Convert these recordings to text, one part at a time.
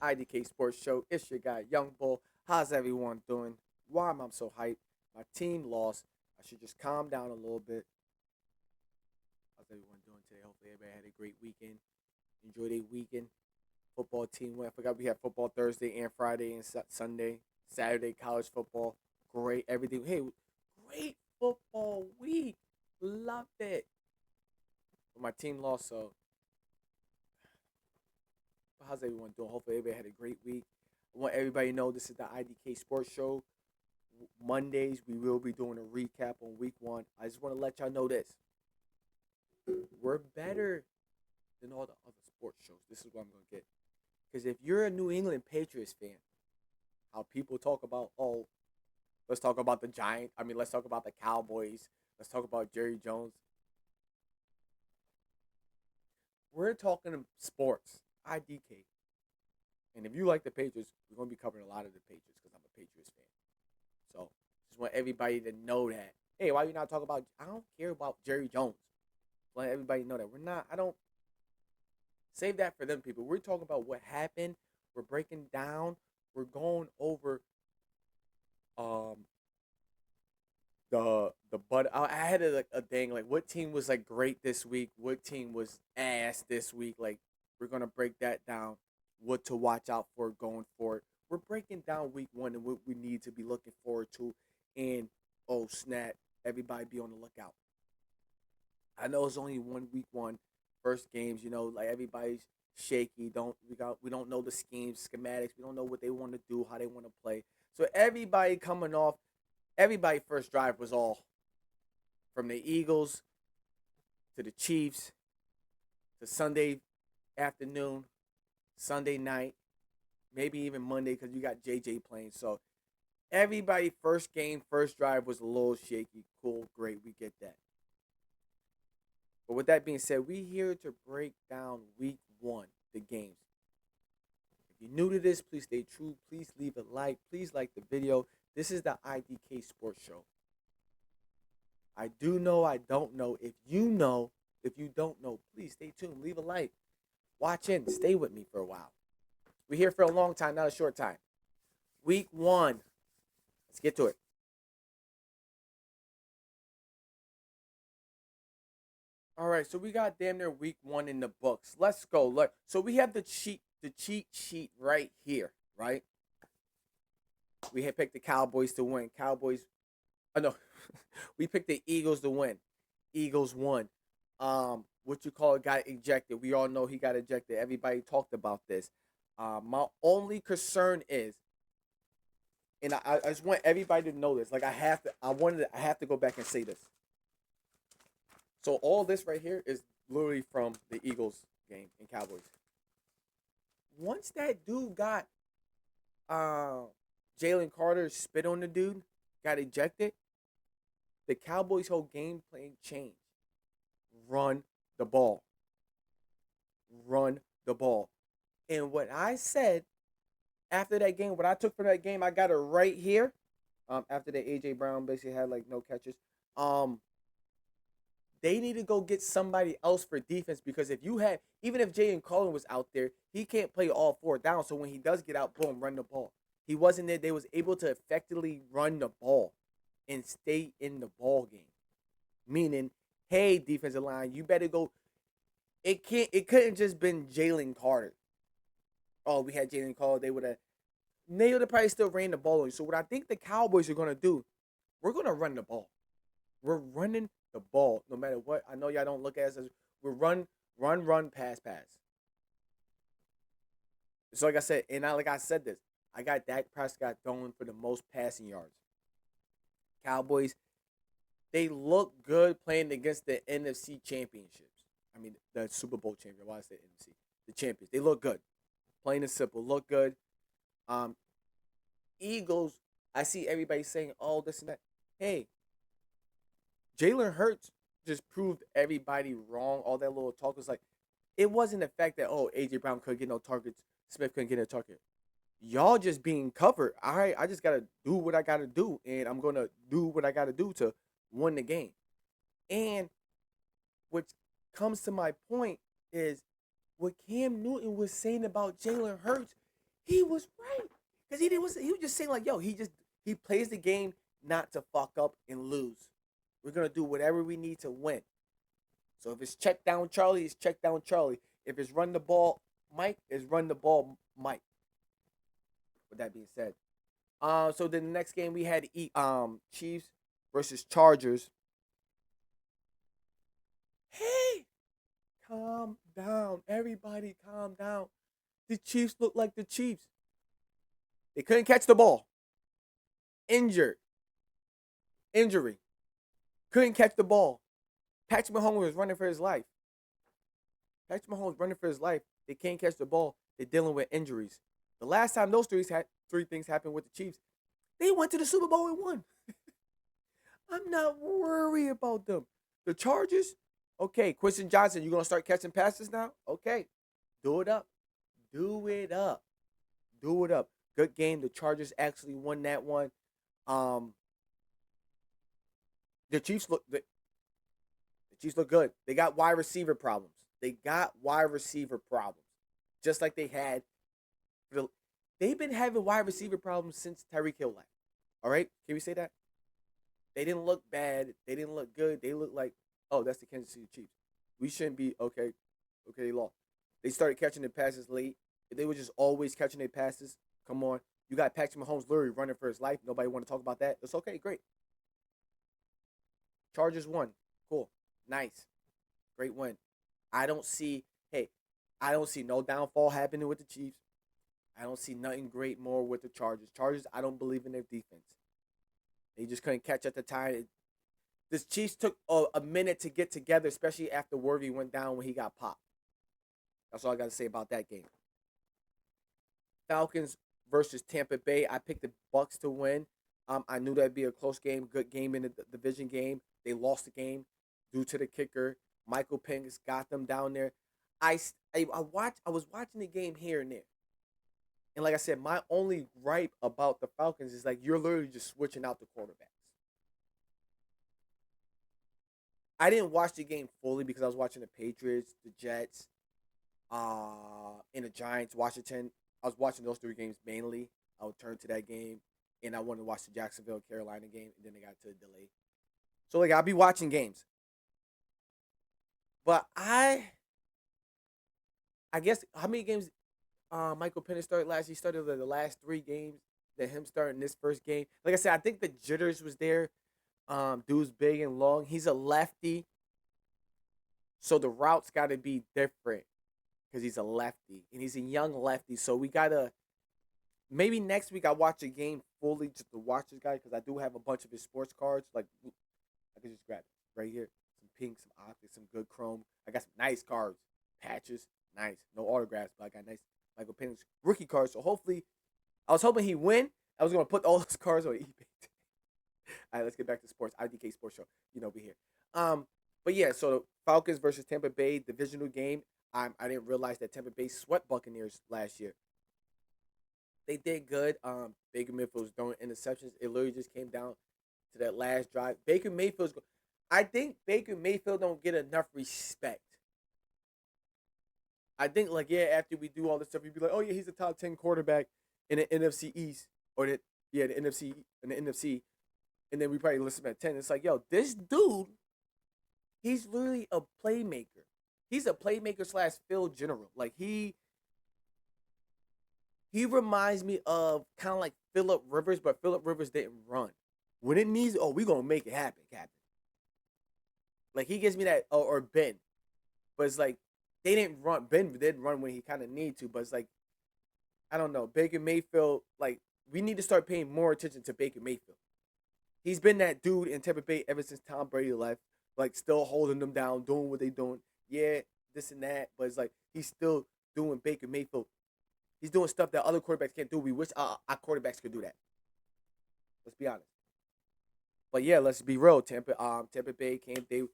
I.D.K Sports Show. It's your guy, Young Bull. How's everyone doing? Why am I so hyped? My team lost. I should just calm down a little bit. How's everyone doing today? Hopefully, everybody had a great weekend. Enjoy their weekend. Football team went. I forgot we had football Thursday and Friday and Sunday. Saturday, college football. Great. Everything. Hey, great football week. Loved it. But my team lost, so how's everyone doing? Hopefully everybody had a great week. I want everybody to know this is the I.D.K Sports Show. Mondays, we will be doing a recap on week one. I just want to let y'all know this. We're better than all the other sports shows. This is what I'm going to get. Because if you're a New England Patriots fan, how people talk about, oh, let's talk about the Giants. Let's talk about the Cowboys. Let's talk about Jerry Jones. We're talking sports. I.D.K. And if you like the Patriots, we're going to be covering a lot of the Patriots because I'm a Patriots fan. So, just want everybody to know that. Hey, why you not talking about, I don't care about Jerry Jones. Let everybody know that. I don't, save that for them people. We're talking about what happened. We're breaking down. We're going over but I had a thing like what team was like great this week, what team was ass this week. Like we're gonna break that down, what to watch out for going forward. We're breaking down week one and what we need to be looking forward to. And oh snap, everybody be on the lookout. I know it's only week one, first games. Like everybody's shaky. We don't know the schemes, schematics. We don't know what they want to do, how they want to play. So everybody coming off. Everybody first drive was all from the Eagles to the Chiefs to Sunday afternoon, Sunday night, maybe even Monday because you got JJ playing. So everybody first game, first drive was a little shaky. Cool, great, we get that. But with that being said, we here to break down week one, the games. If you're new to this, please stay true. Please leave a like. Please like the video. This is the I.D.K Sports Show. I do know, I don't know. If you don't know, please stay tuned. Leave a like. Watch in. Stay with me for a while. We're here for a long time, not a short time. Week one. Let's get to it. All right, so we got damn near week one in the books. Let's go. So we have the cheat sheet right here, right? We had picked the Cowboys to win. No, we picked the Eagles to win. Eagles won. Got ejected. We all know he got ejected. Everybody talked about this. My only concern is, and I just want everybody to know this. Like I have to go back and say this. So all this right here is literally from the Eagles game and Cowboys. Once that dude got Jalen Carter spit on the dude, got ejected, the Cowboys' whole game plan changed. Run the ball. Run the ball. And what I said after that game, what I took from that game, I got it right here. After that A.J. Brown basically had like no catches. They need to go get somebody else for defense because even if Jalen Carter was out there, he can't play all four down. So when he does get out, boom, run the ball. He wasn't there. They was able to effectively run the ball and stay in the ball game. Meaning, hey, defensive line, you better go. It couldn't just been Jalen Carter. Oh, we had Jalen Carter. They would have probably still ran the ball on you. So what I think the Cowboys are gonna do, we're gonna run the ball. We're running the ball no matter what. I know y'all don't look at us as we're run, pass. So like I said, I said this. I got Dak Prescott throwing for the most passing yards. Cowboys, they look good playing against the NFC championships. The Super Bowl champion. Why I say NFC? The champions. They look good. Plain and simple. Look good. Eagles, I see everybody saying, oh, this and that. Hey, Jalen Hurts just proved everybody wrong. All that little talk was like, it wasn't the fact that, oh, A.J. Brown couldn't get no targets. Smith couldn't get a target. Y'all just being covered. All right, I just got to do what I got to do, and I'm going to do what I got to do to win the game. And what comes to my point is what Cam Newton was saying about Jalen Hurts. He was right because he didn't. He was just saying like, yo, he plays the game not to fuck up and lose. We're gonna do whatever we need to win. So if it's check down Charlie, it's check down Charlie. If it's run the ball, Mike, it's run the ball, Mike. With that being said, so then the next game we had Chiefs versus Chargers. Hey, calm down, everybody, calm down. The Chiefs look like the Chiefs. They couldn't catch the ball. Injury. Couldn't catch the ball. Patrick Mahomes was running for his life. They can't catch the ball. They're dealing with injuries. The last time those three things happened with the Chiefs, they went to the Super Bowl and won. I'm not worried about them. The Chargers, okay, Quentin Johnson, you going to start catching passes now? Okay, do it up. Good game. The Chargers actually won that one. The Chiefs look good. They got wide receiver problems. Just like they had. They've been having wide receiver problems since Tyreek Hill left. All right? Can we say that? They didn't look bad. They didn't look good. They looked like, oh, that's the Kansas City Chiefs. We shouldn't be, okay, they lost. They started catching their passes late. If they were just always catching their passes, come on. You got Patrick Mahomes literally running for his life. Nobody want to talk about that. It's okay, great. Chargers won. Cool. Nice. Great win. I don't see no downfall happening with the Chiefs. I don't see nothing great more with the Chargers. I don't believe in their defense. They just couldn't catch at the time. This Chiefs took a minute to get together, especially after Worthy went down when he got popped. That's all I got to say about that game. Falcons versus Tampa Bay. I picked the BUCCS to win. I knew that'd be a close game, good game in the division game. They lost the game due to the kicker. Michael Penix got them down there. I was watching the game here and there. And like I said, my only gripe about the Falcons is like you're literally just switching out the quarterbacks. I didn't watch the game fully because I was watching the Patriots, the Jets, and the Giants, Washington. I was watching those three games mainly. I would turn to that game, and I wanted to watch the Jacksonville Carolina game, and then they got to a delay. So like I'll be watching games, but I guess how many games Michael Penix started last? He started the last 3 games. Then him starting this first game. Like I said, I think the jitters was there. Dude's big and long. He's a lefty, so the routes got to be different because he's a lefty and he's a young lefty. So we gotta maybe next week I watch a game fully just to watch this guy because I do have a bunch of his sports cards. Like I can just grab it right here. Some pink, some optics, some good chrome. I got some nice cards, patches, nice. No autographs, but I got nice Michael Penix rookie cards. So hopefully, I was hoping he win. I was gonna put all those cards on eBay. All right, let's get back to sports. I.D.K Sports Show. Over here. But yeah, so Falcons versus Tampa Bay divisional game. I didn't realize that Tampa Bay swept Buccaneers last year. They did good. Baker Mayfield was throwing interceptions. It literally just came down to that last drive. I think Baker Mayfield don't get enough respect. I think after we do all this stuff, you'd be like, oh yeah, he's a top 10 quarterback in the NFC East the NFC. And then we probably list him at 10. It's like, yo, this dude, he's literally a playmaker. He's a playmaker / field general. Like he reminds me of kind of like Phillip Rivers, but Phillip Rivers didn't run. When it needs, we gonna make it happen, Captain. Like he gives me that, or Ben, but it's like they didn't run. Ben didn't run when he kind of needed to, but it's like I don't know. Baker Mayfield, like we need to start paying more attention to Baker Mayfield. He's been that dude in Tampa Bay ever since Tom Brady left, like still holding them down, doing what they doing. Yeah, this and that, but it's like he's still doing Baker Mayfield. He's doing stuff that other quarterbacks can't do. We wish our quarterbacks could do that. Let's be honest. But yeah, let's be real. Tampa Bay came. They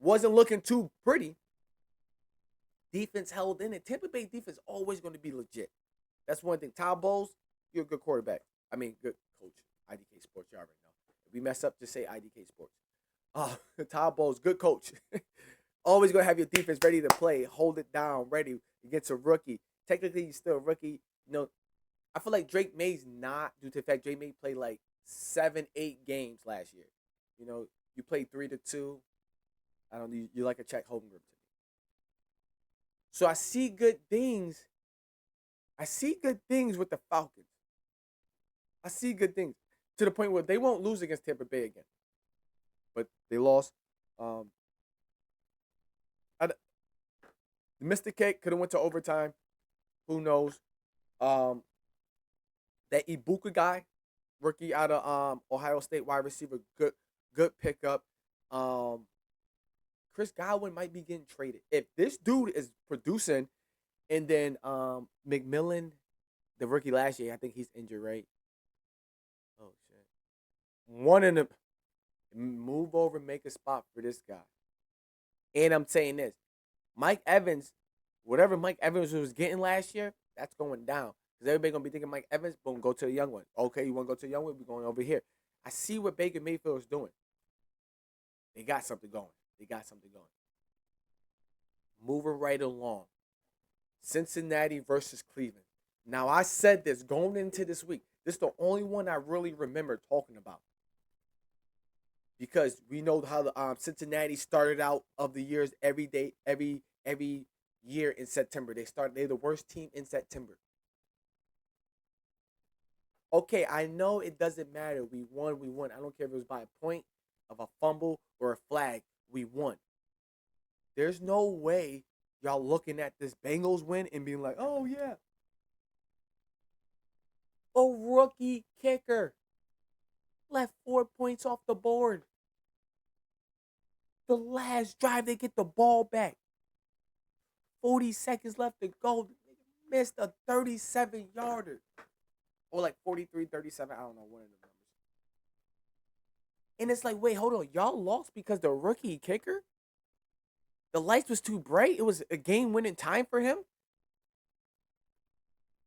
wasn't looking too pretty. Defense held in it. Tampa Bay defense always going to be legit. That's one thing. Todd Bowles, you're a good quarterback. I mean, good coach. I.D.K Sports, you already know. If we mess up, just say I.D.K Sports. Todd Bowles, good coach. Always going to have your defense ready to play. Hold it down, ready against a rookie. Technically, he's still a rookie. I feel like Drake May's not, due to the fact Drake May played like 7, 8 games last year. You know, you played 3-2. I don't need you like a check Holmgren to me. So I see good things. I see good things with the Falcons. I see good things to the point where they won't lose against Tampa Bay again. But they lost. Um, I, missed the kick. Could have went to overtime. Who knows? Um, that Ibuka guy, rookie out of Ohio State, wide receiver, good pickup. Um, Chris Godwin might be getting traded. If this dude is producing, and then McMillan, the rookie last year, I think he's injured, right? Oh shit. One in the move over, make a spot for this guy. And I'm saying this, Mike Evans, whatever Mike Evans was getting last year, that's going down. Because everybody gonna be thinking Mike Evans, boom, go to the young one. Okay, you wanna go to the young one? We're going over here. I see what Baker Mayfield is doing. They got something going. They got something going. Moving right along. Cincinnati versus Cleveland. Now, I said this going into this week. This is the only one I really remember talking about. Because we know how the Cincinnati started out of the years every year in September. They're the worst team in September. Okay, I know it doesn't matter. We won. I don't care if it was by a point of a fumble or a flag. We won. There's no way y'all looking at this Bengals win and being like, oh yeah, a rookie kicker left 4 points off the board. The last drive, they get the ball back. 40 seconds left to go. Missed a 37-yarder. Or like 43, 37. I don't know, one of the numbers. And it's like, wait, hold on. Y'all lost because the rookie kicker? The lights was too bright? It was a game-winning time for him?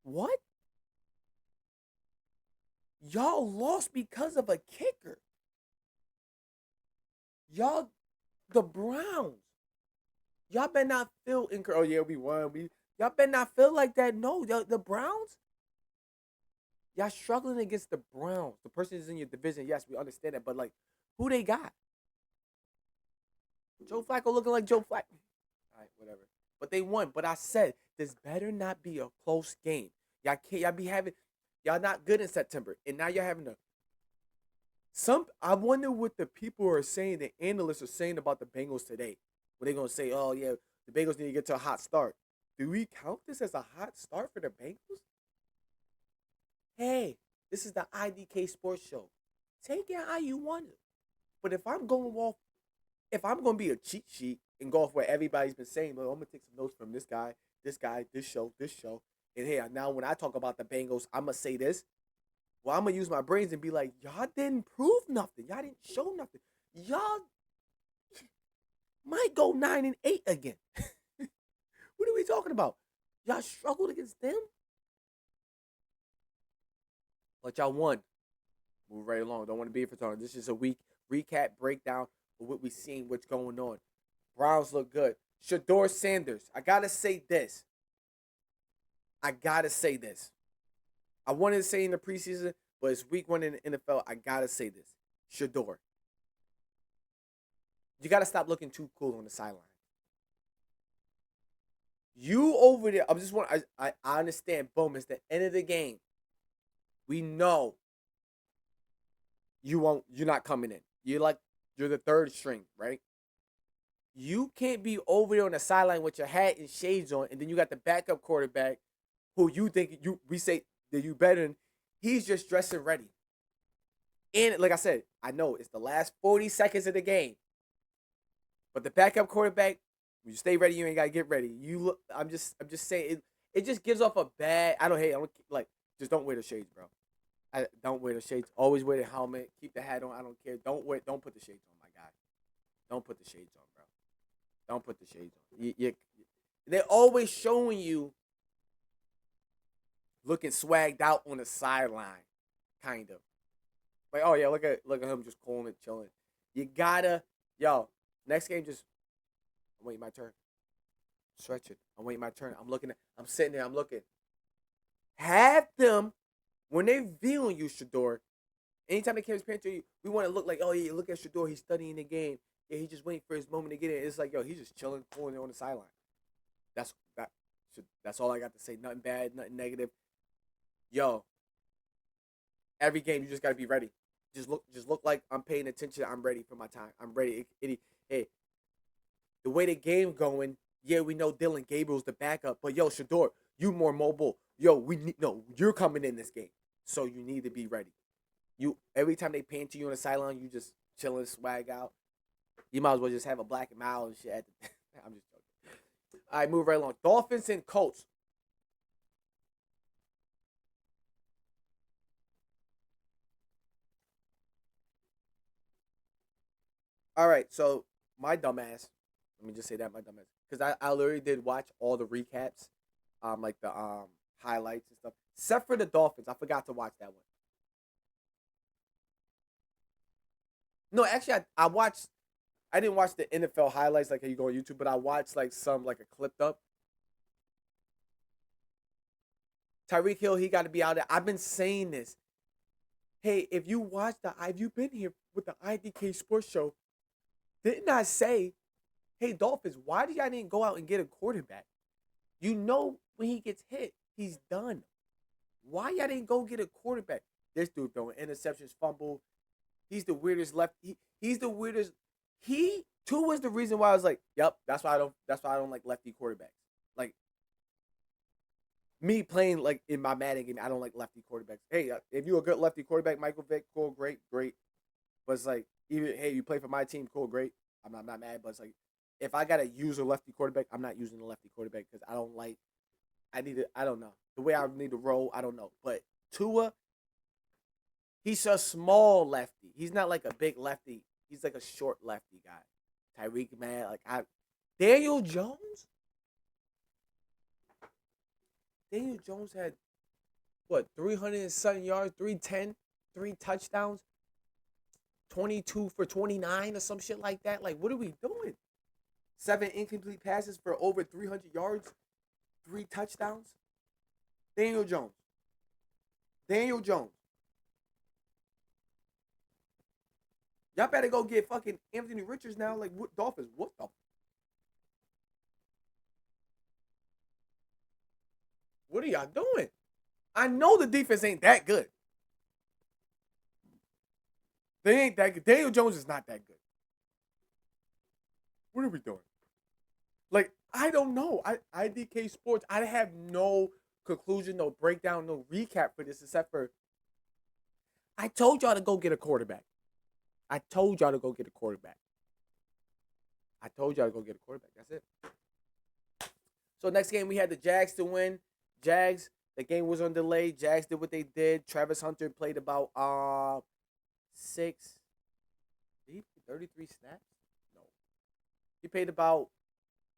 What? Y'all lost because of a kicker. Y'all, the Browns. Y'all better not feel oh yeah, we won. Y'all better not feel like that. No, the Browns. Y'all struggling against the Browns. The person is in your division. Yes, we understand that. But like, who they got? Joe Flacco looking like Joe Flacco. All right, whatever. But they won. But I said this better not be a close game. Y'all can't. Y'all not good in September, and now y'all having a. I wonder what the people are saying. The analysts are saying about the Bengals today. What they gonna say? Oh yeah, the Bengals need to get to a hot start. Do we count this as a hot start for the Bengals? Hey, this is the I.D.K sports show. Take it how you want it. But if I'm going to be a cheat sheet and go off what everybody's been saying, well, I'm gonna take some notes from this guy, this show, and hey, now when I talk about the Bengals, I'm gonna say this. Well, I'm gonna use my brains and be like, y'all didn't prove nothing. Y'all didn't show nothing. Y'all might go 9-8 again. What are we talking about? Y'all struggled against them, but y'all won. Move right along. Don't want to be for time. This is a week recap breakdown of what we seen, what's going on. Browns look good. Shador Sanders. I gotta say this. I wanted to say in the preseason, but it's week 1 in the NFL. I gotta say this. Shador. You gotta stop looking too cool on the sideline. You over there. I understand. Boom. It's the end of the game. We know you're not coming in. You're the third string, right? You can't be over there on the sideline with your hat and shades on, and then you got the backup quarterback who you think we say that you better than. He's just dressing ready. And like I said, I know it's the last 40 seconds of the game. But the backup quarterback, when you stay ready, you ain't gotta get ready. I'm just saying it just gives off a bad. I don't like, just don't wear the shades, bro. Don't wear the shades. Always wear the helmet. Keep the hat on. I don't care. Don't put the shades on, my guy. Don't put the shades on, bro. Don't put the shades on. They're always showing you looking swagged out on the sideline, kind of. Like, oh yeah, look at him just calling it, chilling. You gotta, next game I'm waiting my turn. Stretch it. I'm waiting my turn. I'm sitting there. I'm looking. Have them when they're viewing you, Shador. Anytime they came paying to you, we want to look like, oh yeah, look at Shador, he's studying the game. Yeah, he's just waiting for his moment to get in. It's like, yo, he's just chilling, pulling on the sideline. That's that. That's all I got to say. Nothing bad, nothing negative. Yo, every game you just got to be ready. Just look like I'm paying attention. I'm ready for my time. I'm ready. Hey, the way the game going, yeah, we know Dylan Gabriel's the backup, but yo, Shador, you more mobile. Yo, we need no. You're coming in this game, so you need to be ready. You every time they pan to you on the sideline, you just chilling, swag out. You might as well just have a black and mild and shit. I'm just joking. All right, move right along. Dolphins and Colts. All right, so my dumbass. Let me just say that my dumbass, because I literally did watch all the recaps, like the highlights and stuff. Except for the Dolphins, I forgot to watch that one. No, actually, I watched. I didn't watch the NFL highlights like how you go on YouTube, but I watched like some like a clipped up. Tyreek Hill, he got to be out there. I've been saying this. Hey, if you've been here with the I.D.K Sports Show, didn't I say, hey Dolphins, why did y'all didn't go out and get a quarterback? You know when he gets hit, he's done. Why y'all didn't go get a quarterback? This dude throwing interceptions, fumble. He's the weirdest left. He's the weirdest. He too was the reason why I was like, yep, that's why I don't. That's why I don't like lefty quarterbacks. Like me playing like in my Madden game, I don't like lefty quarterbacks. Hey, if you're a good lefty quarterback, Michael Vick, cool, great, great. But it's like even hey, you play for my team, cool, great. I'm not mad, but it's like if I gotta use a lefty quarterback, I'm not using a lefty quarterback because I don't like. I need to. I don't know the way I need to roll. I don't know, but Tua, he's a small lefty. He's not like a big lefty. He's like a short lefty guy. Tyreek, man, like I Daniel Jones. Daniel Jones had what 300 and something yards, 310, three touchdowns, 22 for 29 or some shit like that. Like, what are we doing? Seven incomplete passes for over 300 yards, three touchdowns. Daniel Jones. Daniel Jones. Y'all better go get fucking Anthony Richards now. Like, what Dolphins? What are y'all doing? I know the defense ain't that good. They ain't that good. Daniel Jones is not that good. What are we doing? Like, I don't know. I.D.K Sports, I have no conclusion, no breakdown, no recap for this except for I told y'all to go get a quarterback. I told y'all to go get a quarterback. I told y'all to go get a quarterback. That's it. So next game we had the Jags to win. Jags, the game was on delay. Jags did what they did. Travis Hunter played about six, 33 snaps. No, he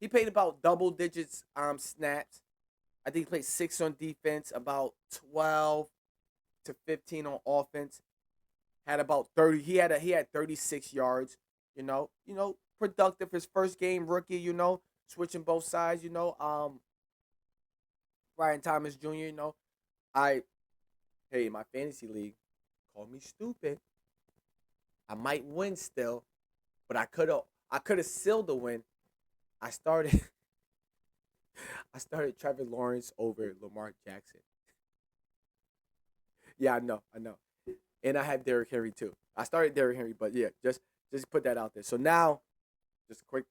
played about double digits snaps. I think he played six on defense, about 12 to 15 on offense. Had about 30. He had 36 yards. Productive. His first game, rookie. Switching both sides. Ryan Thomas Jr. I hey my fantasy league, call me stupid. I might win still, but I could have sealed the win. I started I started Trevor Lawrence over Lamar Jackson. Yeah, I know, and I had Derrick Henry too. I started Derrick Henry, but yeah, just put that out there. So now, just quick,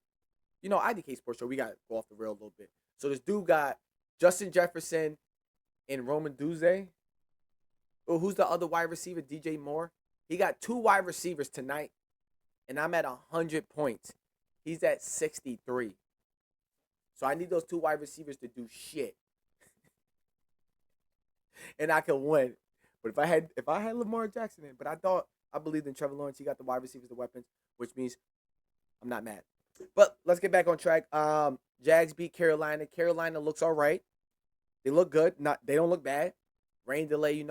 I.D.K Sports Show. We got to go off the rail a little bit. So this dude got Justin Jefferson and Roman Duze. Oh, who's the other wide receiver? DJ Moore. He got two wide receivers tonight, and I'm at 100 points. He's at 63. So I need those two wide receivers to do shit, and I can win. But if I had Lamar Jackson in, but I believed in Trevor Lawrence. He got the wide receivers, the weapons, which means I'm not mad. But let's get back on track. Jags beat Carolina. Carolina looks all right. They look good. They don't look bad. Rain delay.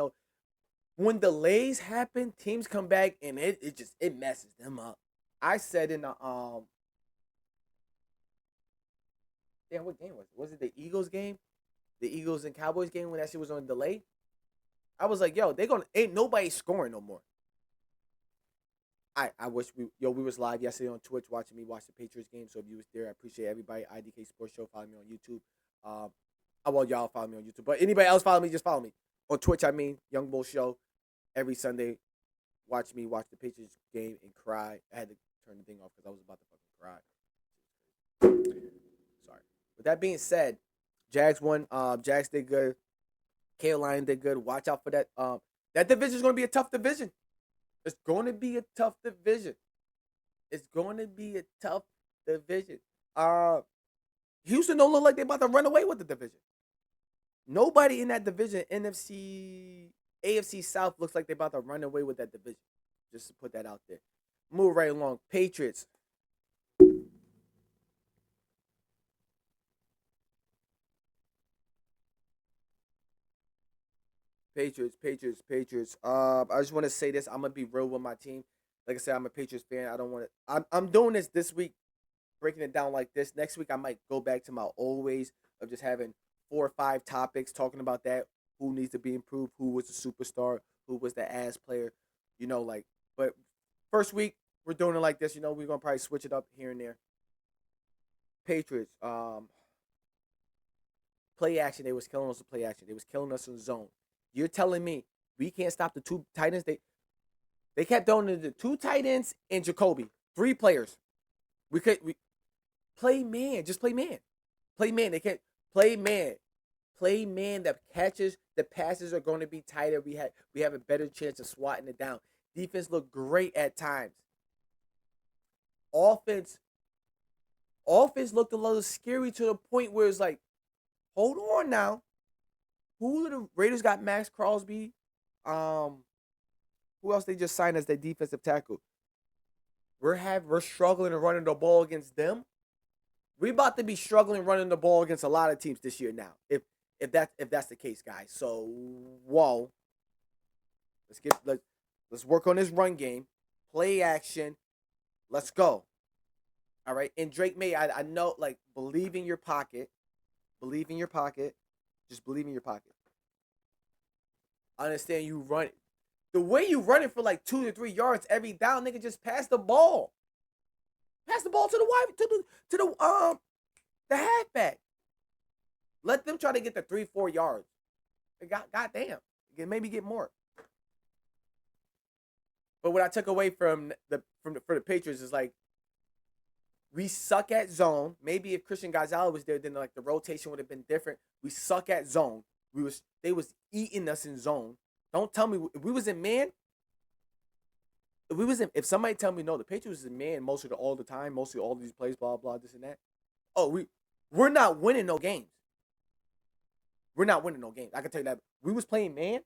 When delays happen, teams come back and it messes them up. I said in the damn, what game was it? Was it the Eagles game? the Eagles and Cowboys game when that shit was on delay. I was like, yo, ain't nobody scoring no more. I wish we was live yesterday on Twitch watching me watch the Patriots game. So if you was there, I appreciate everybody. I.D.K Sports Show, follow me on YouTube. Well, y'all follow me on YouTube, but anybody else follow me, just follow me on Twitch. I mean, Young Bull Show every Sunday. Watch me watch the Patriots game and cry. I had to turn the thing off because I was about to fucking cry. Sorry. With that being said, Jags won. Jags did good. Carolina did good. Watch out for that. That division is going to be a tough division. It's going to be a tough division. It's going to be a tough division. Houston don't look like they're about to run away with the division. Nobody in that division, NFC, AFC South, looks like they're about to run away with that division. Just to put that out there. Move right along. Patriots. Patriots. I just want to say this. I'm gonna be real with my team. Like I said, I'm a Patriots fan. I don't want to. I'm doing this week, breaking it down like this. Next week, I might go back to my old ways of just having 4 or 5 topics talking about that. Who needs to be improved? Who was the superstar? Who was the ass player? But first week we're doing it like this. We're gonna probably switch it up here and there. Patriots. Play action. They was killing us with play action. They was killing us in zone. You're telling me we can't stop the 2 tight ends? They kept throwing the 2 tight ends and Jacoby. 3 players. We play man. Just play man. Play man. They can't play man. Play man. The catches, the passes are going to be tighter. We have a better chance of swatting it down. Defense looked great at times. Offense looked a little scary to the point where it's like, hold on now. Who the Raiders got? Max Crosby. Who else they just signed as their defensive tackle? We're struggling to running the ball against them. We're about to be struggling running the ball against a lot of teams this year now. If that's the case, guys. So whoa. Let's work on this run game. Play action. Let's go. All right. And Drake May, I know, like, believe in your pocket. Believe in your pocket. Just believe in your pocket. I understand you run it. The way you run it for like 2 to 3 yards every down, nigga, just pass the ball. Pass the ball to the wide the halfback. Let them try to get the 3-4 yards. Goddamn. Maybe get more. But what I took away for the Patriots is like, we suck at zone. Maybe if Christian Gonzalez was there, then like the rotation would have been different. We suck at zone. They was eating us in zone. Don't tell me if we was in man. If somebody tell me no, the Patriots is in man mostly all the time, mostly all these plays, blah blah, this and that. Oh, we're not winning no games. We're not winning no games. I can tell you that. We was playing man.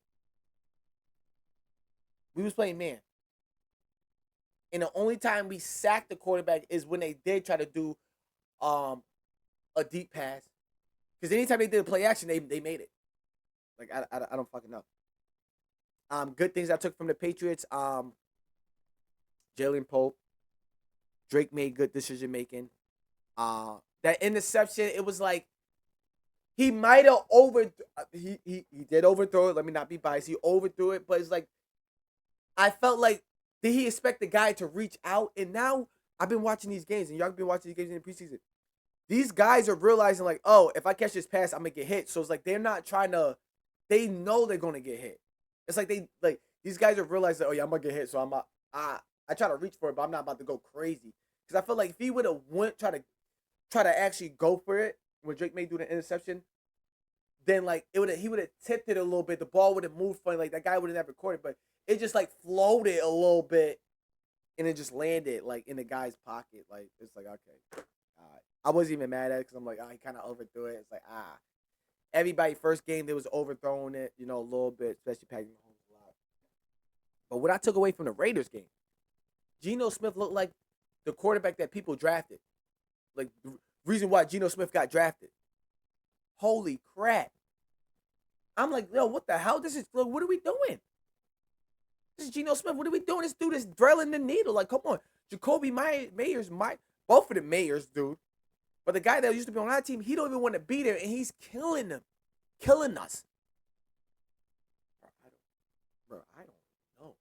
And the only time we sacked the quarterback is when they did try to do a deep pass. Because anytime they did a play action, they made it. Like, I don't fucking know. Good things I took from the Patriots. Jalen Pope. Drake made good decision making. That interception, it was like he might have he did overthrow it. Let me not be biased. He overthrew it, but it's like I felt like, did he expect the guy to reach out? And now I've been watching these games, and y'all been watching these games in the preseason. These guys are realizing, like, oh, if I catch this pass, I'm gonna get hit. So it's like they're not trying to. They know they're gonna get hit. It's like these guys are realizing, oh yeah, I'm gonna get hit. So I try to reach for it, but I'm not about to go crazy. Because I feel like if he would have try to actually go for it when Drake may do the interception, then like he would have tipped it a little bit. The ball would have moved funny. Like that guy would have never caught it, but it just like floated a little bit, and it just landed like in the guy's pocket. Like it's like okay, I wasn't even mad at it because I'm like, he kind of overthrew it. It's like everybody first game they was overthrowing it, a little bit, especially Patrick Mahomes a lot. But what I took away from the Raiders game, Geno Smith looked like the quarterback that people drafted. Like the reason why Geno Smith got drafted. Holy crap! I'm like, yo, what the hell? What are we doing? This is Geno Smith. What are we doing? This dude is drilling the needle. Like, come on. Jacoby Meyers, both of the Mayers, dude. But the guy that used to be on our team, he don't even want to be there, and he's killing them. killing us. I don't know.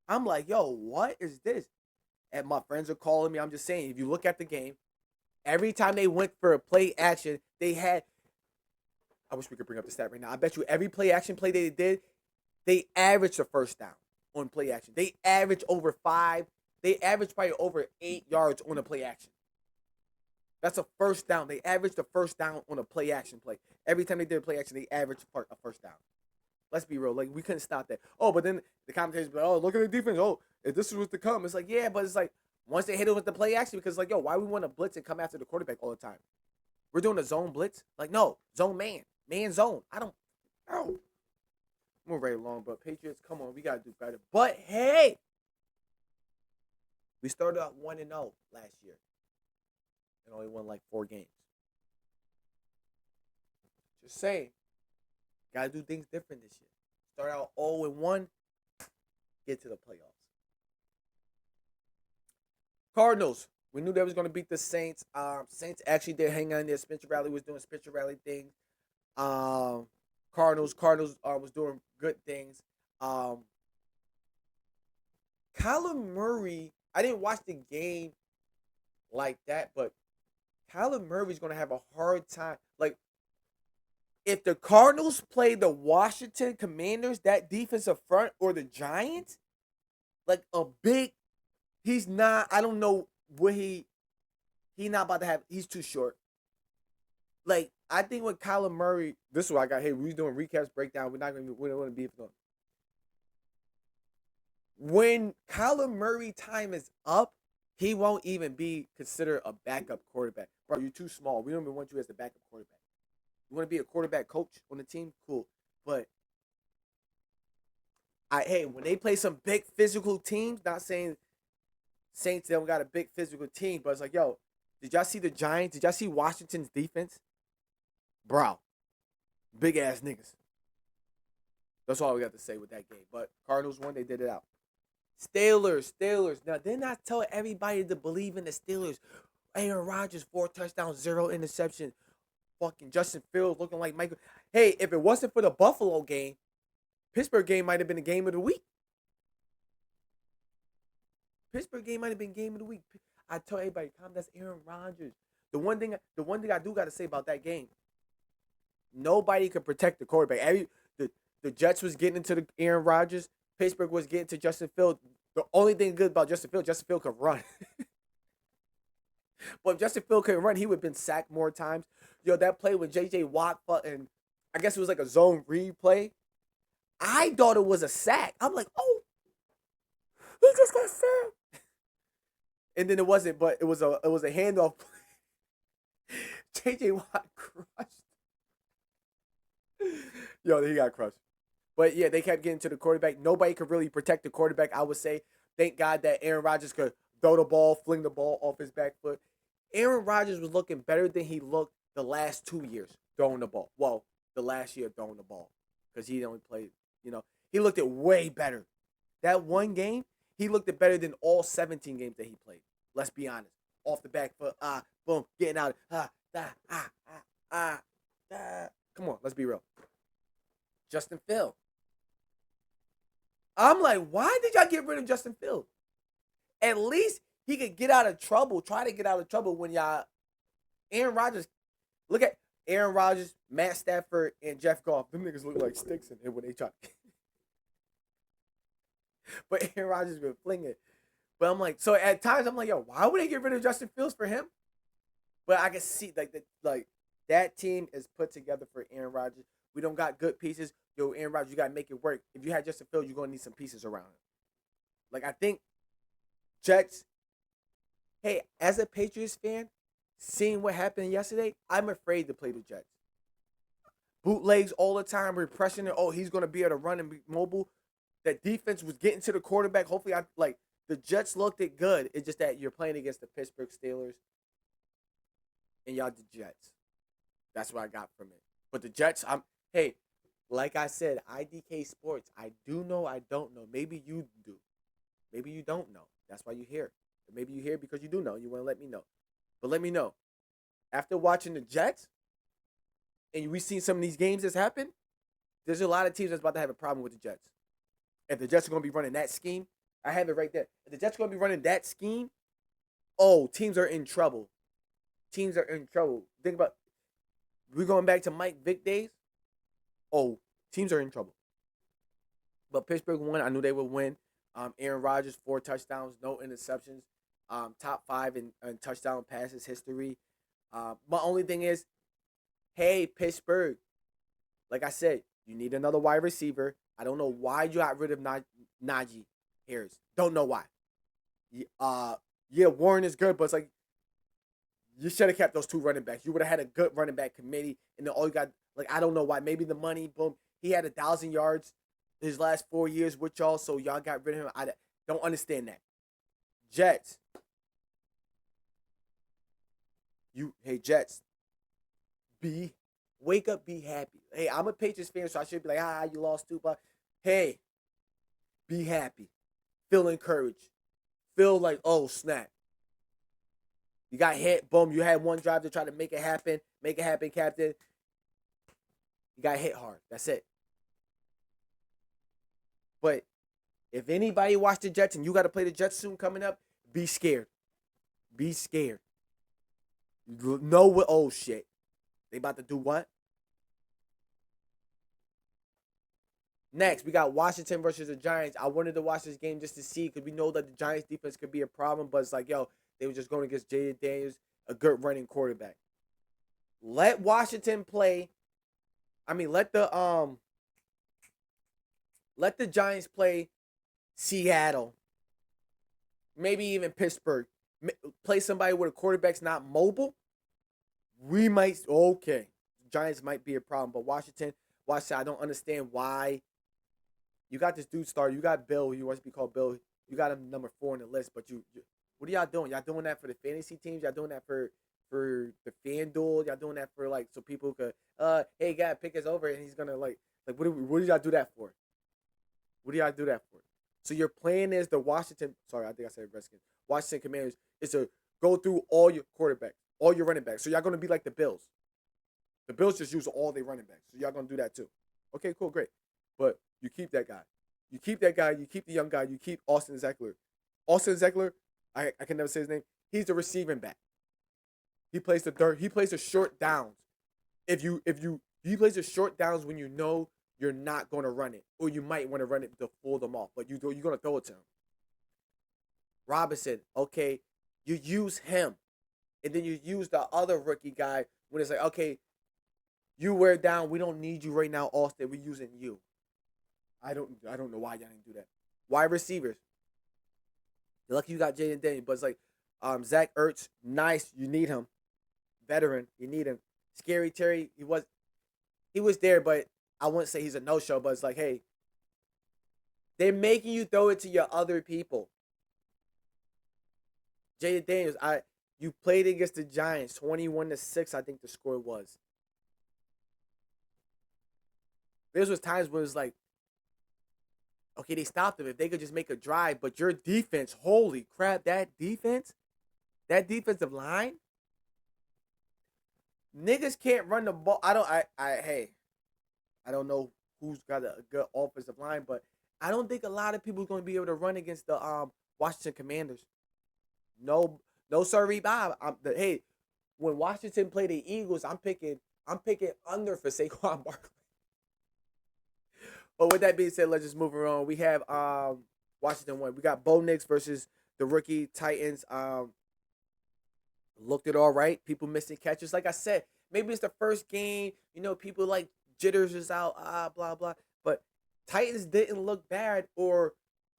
I'm like, yo, what is this? And my friends are calling me. I'm just saying, if you look at the game, every time they went for a play action, they had. I wish we could bring up the stat right now. I bet you every play action play they did, they averaged a first down on play action. They averaged over 5. They averaged probably over 8 yards on a play action. That's a first down. They averaged a first down on a play action play. Every time they did a play action, they averaged a first down. Let's be real. Like, we couldn't stop that. Oh, but then the commentators be like, oh, look at the defense. Oh, if this is what's to come. It's like, yeah, but it's like, once they hit it with the play action, because like, yo, why we want to blitz and come after the quarterback all the time? We're doing a zone blitz? Like, no, zone man. Man zone. I don't know. We're very long, but Patriots, come on, we got to do better. But hey, we started out 1-0 last year and only won like 4 games. Just saying. Got to do things different this year. Start out 0-1, get to the playoffs. Cardinals. We knew they was going to beat the Saints. Saints actually did hang on there. Spencer Rattler was doing Spencer Rattler things. Cardinals was doing good things. Kyler Murray, I didn't watch the game like that, but Kyler Murray's going to have a hard time. Like, if the Cardinals play the Washington Commanders, that defensive front, or the Giants, like a big, he's not, I don't know what he not about to have, he's too short. Like, I think with Kyler Murray, this is what I got here. We doing recaps, breakdown. We don't want to be for them. When Kyler Murray time is up, he won't even be considered a backup quarterback. Bro, you're too small. We don't even want you as the backup quarterback. You want to be a quarterback coach on the team? Cool. But when they play some big physical teams, not saying Saints they don't got a big physical team, but it's like, yo, did y'all see the Giants? Did y'all see Washington's defense? Bro, big ass niggas. That's all we got to say with that game. But Cardinals won, they did it out. Steelers. Now, didn't I tell everybody to believe in the Steelers? Aaron Rodgers, 4 touchdowns, 0 interception. Fucking Justin Fields looking like Michael. Hey, if it wasn't for the Buffalo game, Pittsburgh game might have been the game of the week. Pittsburgh game might have been game of the week. I tell everybody, calm, that's Aaron Rodgers. The one thing I do got to say about that game, nobody could protect the quarterback. The Jets was getting into the Aaron Rodgers. Pittsburgh was getting to Justin Fields. The only thing good about Justin Fields could run. But if Justin Fields couldn't run, he would have been sacked more times. Yo, that play with J.J. Watt, and I guess it was like a zone read play. I thought it was a sack. I'm like, oh, he just got sacked. And then it wasn't, but it was a handoff play. J.J. Watt crushed. Yo, he got crushed. But yeah, they kept getting to the quarterback. Nobody could really protect the quarterback, I would say. Thank God that Aaron Rodgers could throw the ball, fling the ball off his back foot. Aaron Rodgers was looking better than he looked the last 2 years throwing the ball. Well, the last year throwing the ball. Because he only played, he looked it way better. That one game, he looked it better than all 17 games that he played. Let's be honest. Off the back foot, boom, getting out. Come on, let's be real. Justin Fields. I'm like, why did y'all get rid of Justin Fields? At least he could get out of trouble, try to get out of trouble when y'all, Aaron Rodgers, look at Aaron Rodgers, Matt Stafford, and Jeff Goff. Them niggas look like sticks in here when they try. But Aaron Rodgers been flinging. But I'm like, so at times I'm like, yo, why would they get rid of Justin Fields for him? But I can see that team is put together for Aaron Rodgers. We don't got good pieces. Yo, Aaron Rodgers, you gotta make it work. If you had Justin Fields, you're gonna need some pieces around him. Like, I think Jets. Hey, as a Patriots fan, seeing what happened yesterday, I'm afraid to play the Jets. Bootlegs all the time. We're pressing it. Oh, he's gonna be able to run and be mobile. That defense was getting to the quarterback. Hopefully, the Jets looked it good. It's just that you're playing against the Pittsburgh Steelers, and y'all the Jets. That's what I got from it. But the Jets, like I said, I.D.K. Sports. I do know, I don't know. Maybe you do. Maybe you don't know. That's why you're here. Or maybe you're here because you do know. You want to let me know. But let me know. After watching the Jets, and we seen some of these games that's happened, there's a lot of teams that's about to have a problem with the Jets. If the Jets are going to be running that scheme, I have it right there. If the Jets are going to be running that scheme, oh, teams are in trouble. Teams are in trouble. Think about, we're going back to Mike Vick days. Oh, teams are in trouble. But Pittsburgh won. I knew they would win. Aaron Rodgers, 4 touchdowns, no interceptions. Top 5 in touchdown passes history. My only thing is, hey, Pittsburgh, like I said, you need another wide receiver. I don't know why you got rid of Najee Harris. Don't know why. Yeah, Warren is good, but it's like you should have kept those 2 running backs. You would have had a good running back committee, and then all you got, like, I don't know why. Maybe the money, boom. He had 1,000 yards his last 4 years with y'all, so y'all got rid of him. I don't understand that. Jets. Hey, Jets. Wake up, be happy. Hey, I'm a Patriots fan, so I should be like, you lost 2, but hey, be happy. Feel encouraged. Feel like, oh, snap. You got hit, boom. You had one drive to try to make it happen. Make it happen, Captain. You got hit hard. That's it. But if anybody watched the Jets and you got to play the Jets soon coming up, be scared. Be scared. You know what? Oh, shit. They about to do what? Next, we got Washington versus the Giants. I wanted to watch this game just to see because we know that the Giants defense could be a problem, but it's like, yo, they were just going against Jaden Daniels, a good running quarterback. Let Washington play. I mean, let the Giants play Seattle. Maybe even Pittsburgh. Play somebody where the quarterback's not mobile. We might, okay. Giants might be a problem, but Washington, I don't understand why. You got this dude starter. You got Bill. He wants to be called Bill. You got him number 4 on the list, but you what are y'all doing? Y'all doing that for the fantasy teams? Y'all doing that for the FanDuel? Y'all doing that for, like, so people could, hey, guy, pick us over, and he's gonna like what do y'all do that for? What do y'all do that for? So your plan is the Washington. Sorry, I think I said Redskins. Washington Commanders is to go through all your quarterbacks, all your running backs. So y'all gonna be like the Bills. The Bills just use all their running backs. So y'all gonna do that too. Okay, cool, great. But you keep that guy. You keep that guy. You keep the young guy. You keep Austin Eckler. Austin Eckler, I can never say his name. He's the receiving back. He plays the dirt. He plays the short downs. He plays the short downs when you know you're not going to run it, or you might want to run it to pull them off, but you're going to throw it to him. Robinson, okay, you use him, and then you use the other rookie guy when it's like, okay, you wear down. We don't need you right now, Austin. We're using you. I don't know why y'all didn't do that. Wide receivers. You're lucky you got Jaden Daniels, but it's like Zach Ertz, nice. You need him. Veteran, you need him. Scary Terry, he was there, but I wouldn't say he's a no-show, but it's like, hey, they're making you throw it to your other people. Jaden Daniels, you played against the Giants, 21-6, I think the score was. There was times where it was like, okay, they stopped him. If they could just make a drive, but your defense, holy crap, that defensive line, niggas can't run the ball. I don't know who's got a good offensive line, but I don't think a lot of people are going to be able to run against the Washington Commanders. No, sorry, Bob. Hey, when Washington play the Eagles, I'm picking under for Saquon Barkley. But with that being said, let's just move on. We have Washington won. We got Bo Nix versus the rookie Titans. Looked it all right. People missing catches. Like I said, maybe it's the first game. You know, people like jitters is out. Blah blah. But Titans didn't look bad, or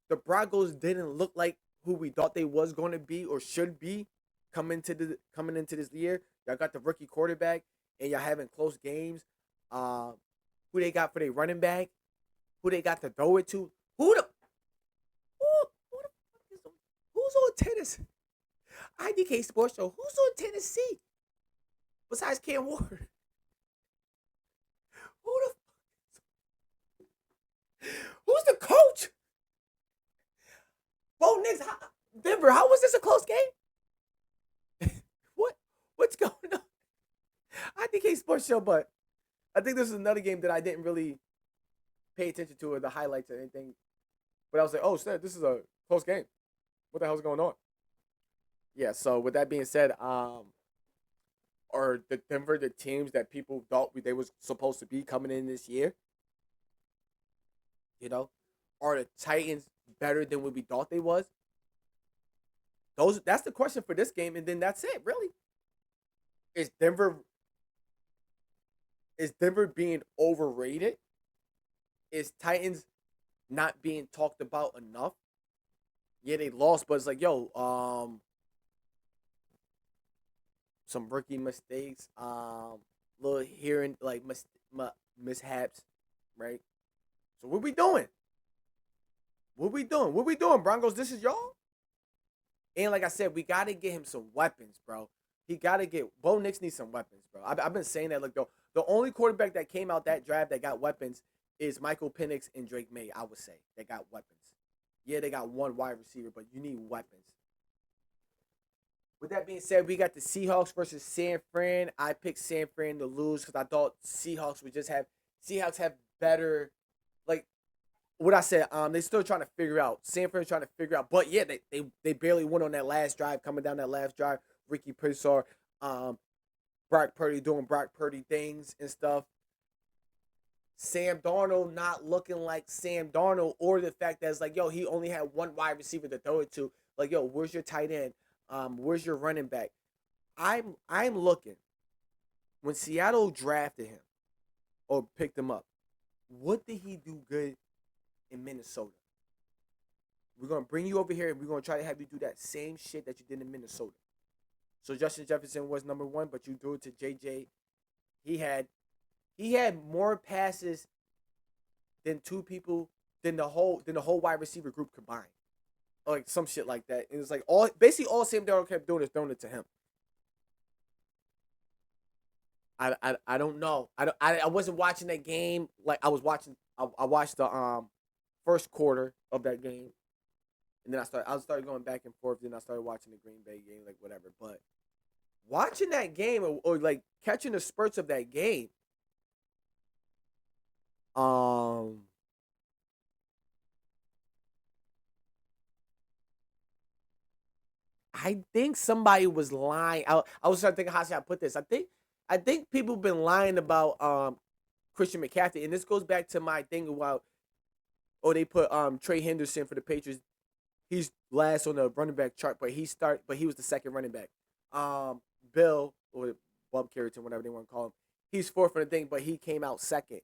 the Broncos didn't look like who we thought they was going to be or should be coming into this year. Y'all got the rookie quarterback, and y'all having close games. Who they got for their running back? Who they got to throw it to? Who the fuck is who's on tennis? I.D.K Sports Show. Who's on Tennessee? Besides Cam Ward. Who's the coach? Bo Nix. Denver, how was this a close game? What's going on? I.D.K Sports Show, but I think this is another game that I didn't really pay attention to or the highlights or anything. But I was like, oh shit, this is a close game. What the hell's going on? Yeah. So with that being said, are the Denver the teams that people thought they was supposed to be coming in this year? You know, are the Titans better than what we thought they was? That's the question for this game, and then that's it. Really, is Denver being overrated? Is Titans not being talked about enough? Yeah, they lost, but it's like, yo, some rookie mistakes, little hearing like mishaps, right? So what we doing? What we doing? What we doing, Broncos? This is y'all. And like I said, we got to get him some weapons, bro. He got to get Bo Nix needs some weapons, bro. I've been saying that. Like the only quarterback that came out that draft that got weapons is Michael Penix and Drake May. I would say they got weapons. Yeah, they got one wide receiver, but you need weapons. With that being said, we got the Seahawks versus San Fran. I picked San Fran to lose because I thought Seahawks would just have Seahawks have better, like what I said. They still trying to figure out. San Fran trying to figure out, but yeah, they barely won on that last drive. Coming down that last drive, Ricky Pearsall, Brock Purdy doing Brock Purdy things and stuff. Sam Darnold not looking like Sam Darnold, or the fact that it's like, yo, he only had one wide receiver to throw it to. Like, yo, where's your tight end? Where's your running back? I'm looking when Seattle drafted him or picked him up. What did he do good in Minnesota? We're gonna bring you over here and we're gonna try to have you do that same shit that you did in Minnesota. So Justin Jefferson was number one, but you threw it to JJ. He had more passes than two people than the whole wide receiver group combined. Like some shit like that. And it's like all Sam Darnold kept doing is throwing it to him. I don't know. I wasn't watching that game. Like I watched the first quarter of that game. And then I started going back and forth. Then I started watching the Green Bay game, like whatever. But watching that game or like catching the spurts of that game, um, I think somebody was lying. I was trying to think of how should I put this. I think people been lying about Christian McCaffrey, and this goes back to my thing about they put Trey Henderson for the Patriots. He's last on the running back chart, but he was the second running back. Bill or Bob Carrington, whatever they want to call him, he's fourth on the thing, but he came out second.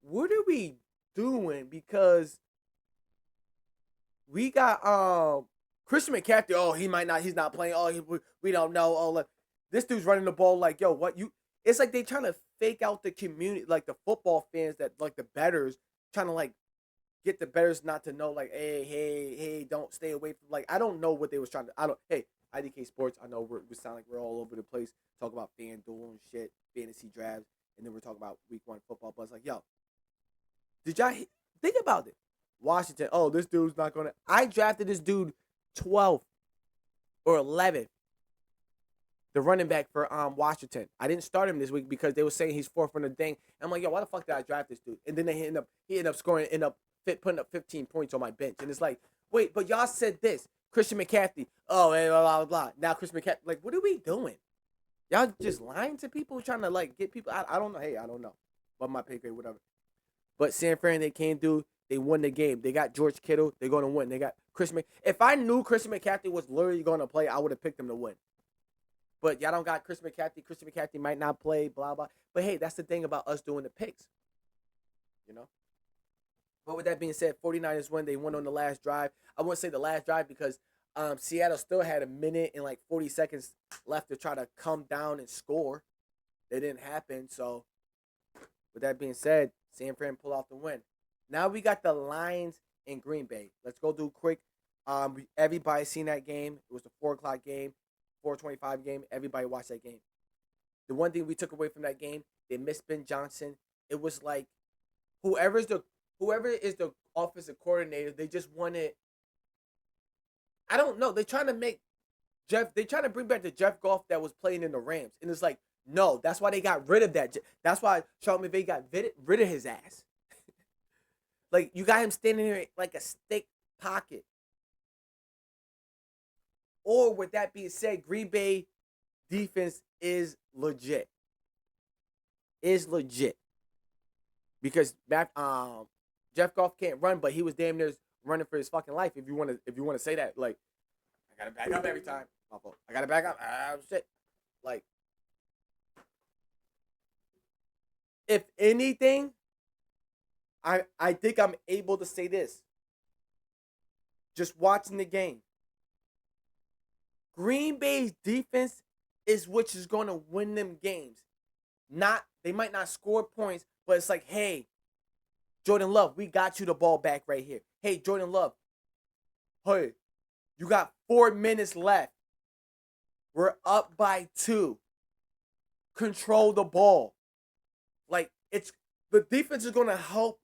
What are we doing? Because we got Christian McCaffrey. Oh, he's not playing. Oh, we don't know. Oh, look, this dude's running the ball like, yo, what you? It's like they trying to fake out the community, like the football fans that like the betters trying to like get the betters not to know, like, hey, don't stay away from, like, I don't know what they was trying to. Hey, I.D.K Sports. I know we sound like we're all over the place. Talk about FanDuel and shit, fantasy drafts, and then we're talking about week one football. But it's like, yo, did y'all think about it? Washington. Oh, this dude's not gonna. I drafted this dude 12th or 11th, the running back for Washington. I didn't start him this week because they were saying he's fourth on the thing. I'm like, yo, why the fuck did I draft this dude? And then he ended up scoring, putting up 15 points on my bench. And it's like, wait, but y'all said this. Christian McCaffrey. Oh, and blah, blah, blah. Now Christian McCaffrey. Like, what are we doing? Y'all just lying to people, trying to, like, get people. I don't know. Hey, I don't know. But my pay grade, whatever. But San Fran, they came through. They won the game. They got George Kittle. They're going to win. They got Christian If I knew Christian McCaffrey was literally going to play, I would have picked him to win. But y'all don't got Christian McCaffrey. Christian McCaffrey might not play, blah, blah. But, hey, that's the thing about us doing the picks. You know? But with that being said, 49ers won. They won on the last drive. I wouldn't say the last drive because Seattle still had a minute and like 40 seconds left to try to come down and score. It didn't happen. So with that being said, San Fran pulled off the win. Now we got the Lions in Green Bay. Let's go do quick. Everybody seen that game. It was the 4 o'clock game, 4:25 game. Everybody watched that game. The one thing we took away from that game, they missed Ben Johnson. It was like whoever is the offensive coordinator, they just wanted. I don't know. They're trying to bring back the Jeff Goff that was playing in the Rams, and it's like No, that's why they got rid of that. That's why Sean McVay got rid of his ass. Like, you got him standing there like a stick pocket. Or with that being said, Green Bay defense is legit. Is legit. Because Jeff Goff can't run, but he was damn near running for his fucking life. If you want to say that, like, I gotta back up every time. I gotta back up. Shit. Like, if anything, I think I'm able to say this. Just watching the game, Green Bay's defense is which is going to win them games. Not They might not score points, but it's like, hey, Jordan Love, we got you the ball back right here. Hey, Jordan Love, hey, you got 4 minutes left. We're up by 2. Control the ball. Like, it's the defense is going to help.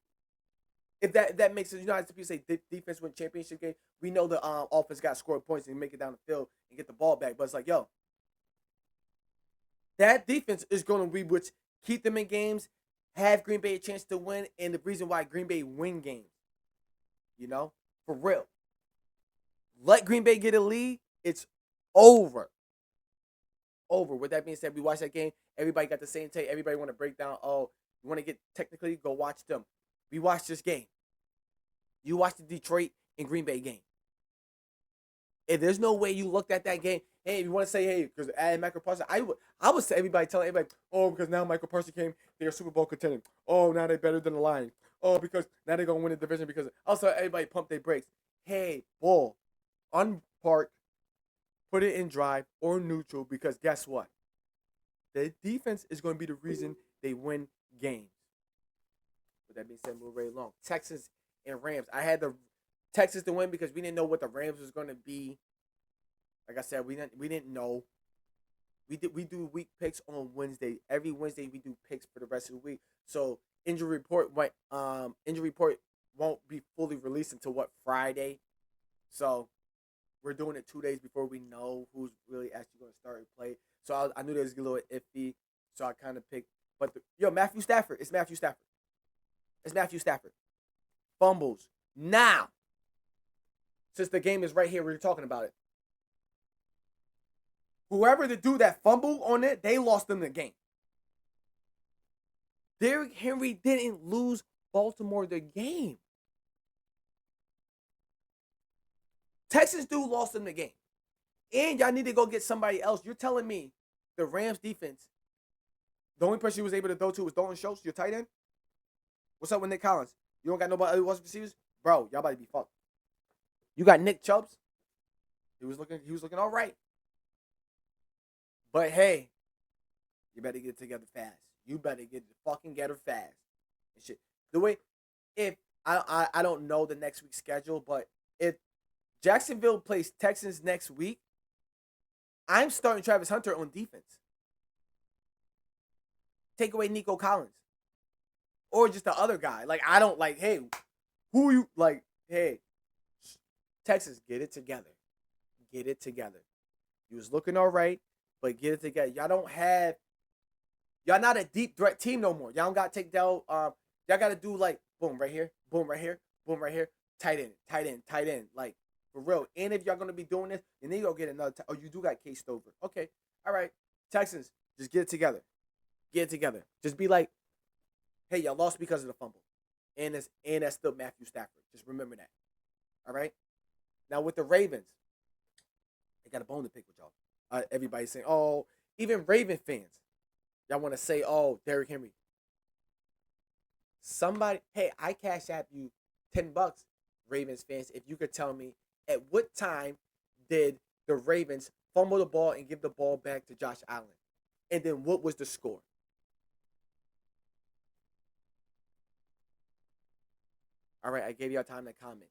If that makes sense, you know how people say defense win championship game. We know the offense got scored points and make it down the field and get the ball back. But it's like, yo, that defense is going to be which keep them in games, have Green Bay a chance to win, and the reason why Green Bay win games. You know, for real. Let Green Bay get a lead, it's over. Over. With that being said, we watched that game. Everybody got the same take. Everybody want to break down. Oh, you want to get technically? Go watch them. We watched this game. You watched the Detroit and Green Bay game. If there's no way you looked at that game, hey, if you want to say, hey, because add Michael Parsons, I would say everybody telling everybody, oh, because now Michael Parsons came, they're Super Bowl contending. Oh, now they're better than the Lions. Oh, because now they're gonna win the division because also everybody pump their brakes. Hey, bull, unpark, put it in drive or neutral because guess what? The defense is going to be the reason they win games. With that being said, move right along. Texans and Rams. I had the Texans to win because we didn't know what the Rams was going to be. Like I said, we didn't know. We do week picks on Wednesday. Every Wednesday we do picks for the rest of the week. So injury report won't be fully released until Friday. So we're doing it 2 days before we know who's really actually going to start and play. So I knew there was a little iffy. So I kind of picked. But Matthew Stafford. It's Matthew Stafford. It's Matthew Stafford. Fumbles. Now. Since the game is right here, we're talking about it. Whoever the dude that fumbled on it, they lost them the game. Derrick Henry didn't lose Baltimore the game. Texas dude lost them the game. And y'all need to go get somebody else. You're telling me the Rams defense, the only person you was able to throw to was Dalton Schultz, your tight end? What's up with Nick Collins? You don't got nobody else receivers? Bro, y'all about to be fucked. You got Nick Chubbs. He was looking all right. But hey, you better get it together fast. You better get the fucking getter fast. And shit. The way, if I don't know the next week's schedule, but if Jacksonville plays Texans next week, I'm starting Travis Hunter on defense. Take away Nico Collins. Or just the other guy. Like, I don't like, hey, who you like, hey, Texas, get it together. Get it together. You was looking all right, but get it together. Y'all not a deep threat team no more. Y'all don't got to take down, y'all got to do like, boom, right here, boom, right here, boom, right here, tight end. Like, for real. And if y'all going to be doing this, then you go get another, you do got Case Stover. Okay, all right. Texans, just get it together. Get it together. Just be like, hey, y'all lost because of the fumble. And that's still Matthew Stafford. Just remember that. All right? Now, with the Ravens, I got a bone to pick with y'all. Everybody's saying, oh, even Raven fans, y'all want to say, oh, Derrick Henry. Somebody, hey, I cash app you $10, Ravens fans, if you could tell me at what time did the Ravens fumble the ball and give the ball back to Josh Allen? And then what was the score? All right, I gave y'all time to comment.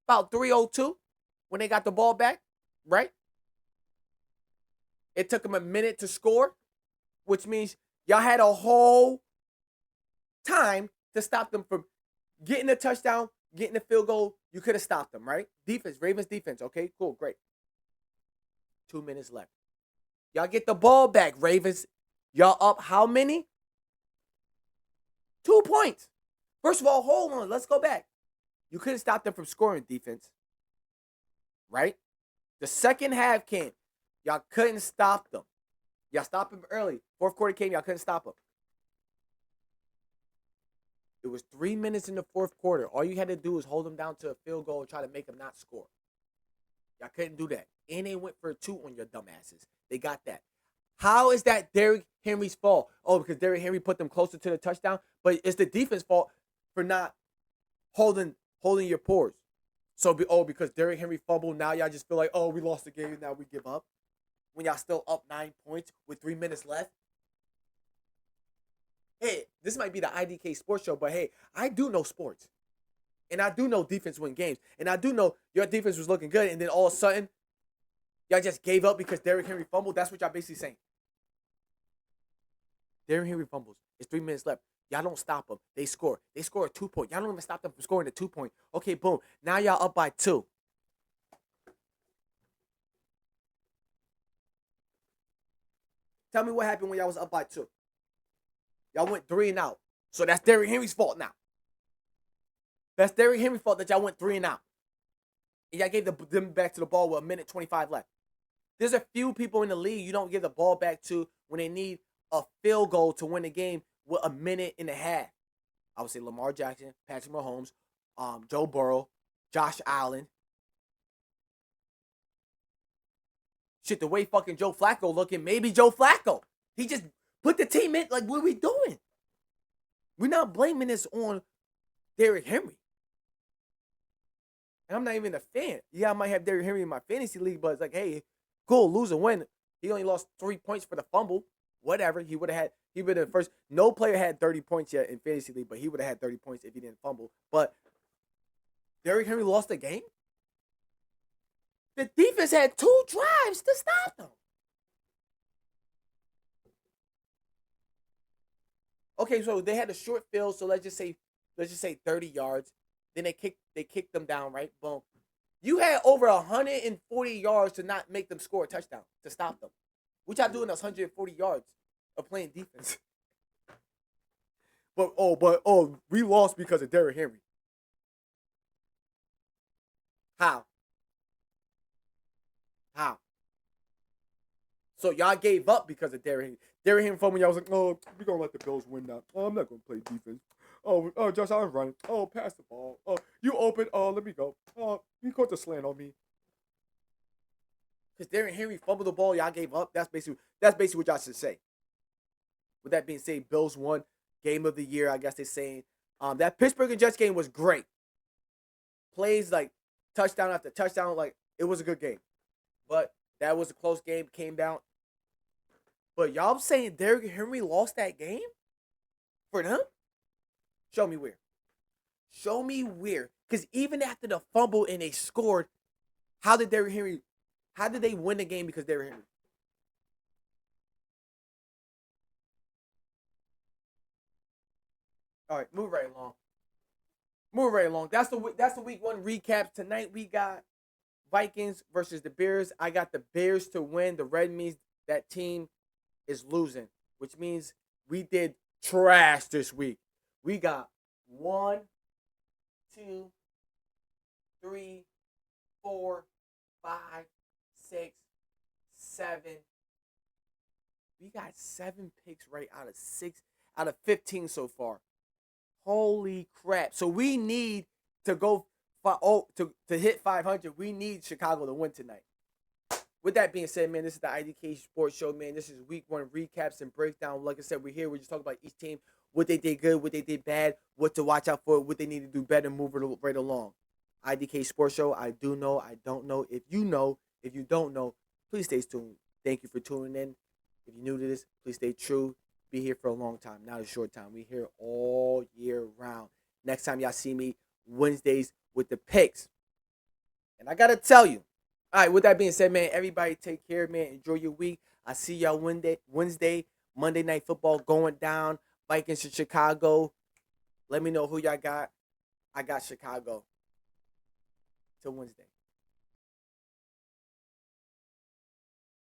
About 3:02 when they got the ball back, right? It took them a minute to score, which means y'all had a whole time to stop them from getting a touchdown, getting a field goal. You could have stopped them, right? Defense, Ravens defense. Okay, cool, great. 2 minutes left. Y'all get the ball back, Ravens. Y'all up how many? 2 points. First of all, hold on. Let's go back. You couldn't stop them from scoring, defense. Right? The second half came. Y'all couldn't stop them. Y'all stopped them early. Fourth quarter came. Y'all couldn't stop them. It was 3 minutes in the fourth quarter. All you had to do was hold them down to a field goal and try to make them not score. Y'all couldn't do that. And they went for 2 on your dumbasses. They got that. How is that Derrick Henry's fault? Oh, because Derrick Henry put them closer to the touchdown. But it's the defense fault for not holding your pores. So, because Derrick Henry fumbled, now y'all just feel like, oh, we lost the game, now we give up. When y'all still up 9 points with 3 minutes left. Hey, this might be the I.D.K sports show, but hey, I do know sports. And I do know defense win games. And I do know your defense was looking good, and then all of a sudden, y'all just gave up because Derrick Henry fumbled. That's what y'all basically saying. Derrick Henry fumbles. It's 3 minutes left. Y'all don't stop them. They score. They score a 2 point. Y'all don't even stop them from scoring a 2 point. Okay, boom. Now y'all up by 2. Tell me what happened when y'all was up by 2. Y'all went 3 and out. So that's Derrick Henry's fault now. That's Derrick Henry's fault that y'all went 3 and out. And y'all gave them back to the ball with 1:25 left. There's a few people in the league you don't give the ball back to when they need a field goal to win the game with 1.5 minutes. I would say Lamar Jackson, Patrick Mahomes, Joe Burrow, Josh Allen. Shit, the way fucking Joe Flacco looking, maybe Joe Flacco. He just put the team in. Like, what are we doing? We're not blaming this on Derrick Henry. And I'm not even a fan. Yeah, I might have Derrick Henry in my fantasy league, but it's like, hey, cool, lose or win. He only lost 3 points for the fumble. Whatever. He would have first. No player had 30 points yet in fantasy league, but he would have had 30 points if he didn't fumble. But Derrick Henry lost the game. The defense had 2 drives to stop them. Okay, so they had a short field, so let's just say 30 yards. Then they kicked them down, right? Boom. You had over 140 yards to not make them score a touchdown, to stop them. What y'all doing those 140 yards of playing defense? but we lost because of Derrick Henry. How? So y'all gave up because of Derrick Henry. Derrick Henry from when y'all was like, oh, we're gonna let the Bills win now. Oh, I'm not gonna play defense. Oh, Josh Allen running. Oh, pass the ball. Oh, you open. Oh, let me go. Oh, you caught the slant on me. Because Derrick Henry fumbled the ball, y'all gave up. That's basically what y'all should say. With that being said, Bills won game of the year. I guess they're saying that Pittsburgh and Jets game was great. Plays like touchdown after touchdown, like it was a good game. But that was a close game. Came down. But y'all saying Derrick Henry lost that game for them? Show me where. Show me where. Because even after the fumble and they scored, how did they win the game because Derrick Henry? All right, move right along. That's the week 1 recap. Tonight we got Vikings versus the Bears. I got the Bears to win. The red means that team is losing, which means we did trash this week. We got 1, 2, 3, 4, 5, 6, 7. We got 7 picks right out of 15 so far. Holy crap. So we need to go to hit 500. We need Chicago to win tonight. With that being said, man, this is the I.D.K Sports Show, man. This is week 1 recaps and breakdown. Like I said, we're here. We're just talking about each team, what they did good, what they did bad, what to watch out for, what they need to do better, move it right along. I.D.K Sports Show. I do know. I don't know. If you don't know, please stay tuned. Thank you for tuning in. If you're new to this, please stay true. Be here for a long time, not a short time. We here all year round. Next time y'all see me, Wednesdays with the picks. And I got to tell you, all right, with that being said, man, everybody take care, man. Enjoy your week. I see y'all Wednesday, Monday Night Football going down. Vikings in Chicago. Let me know who y'all got. I got Chicago till Wednesday.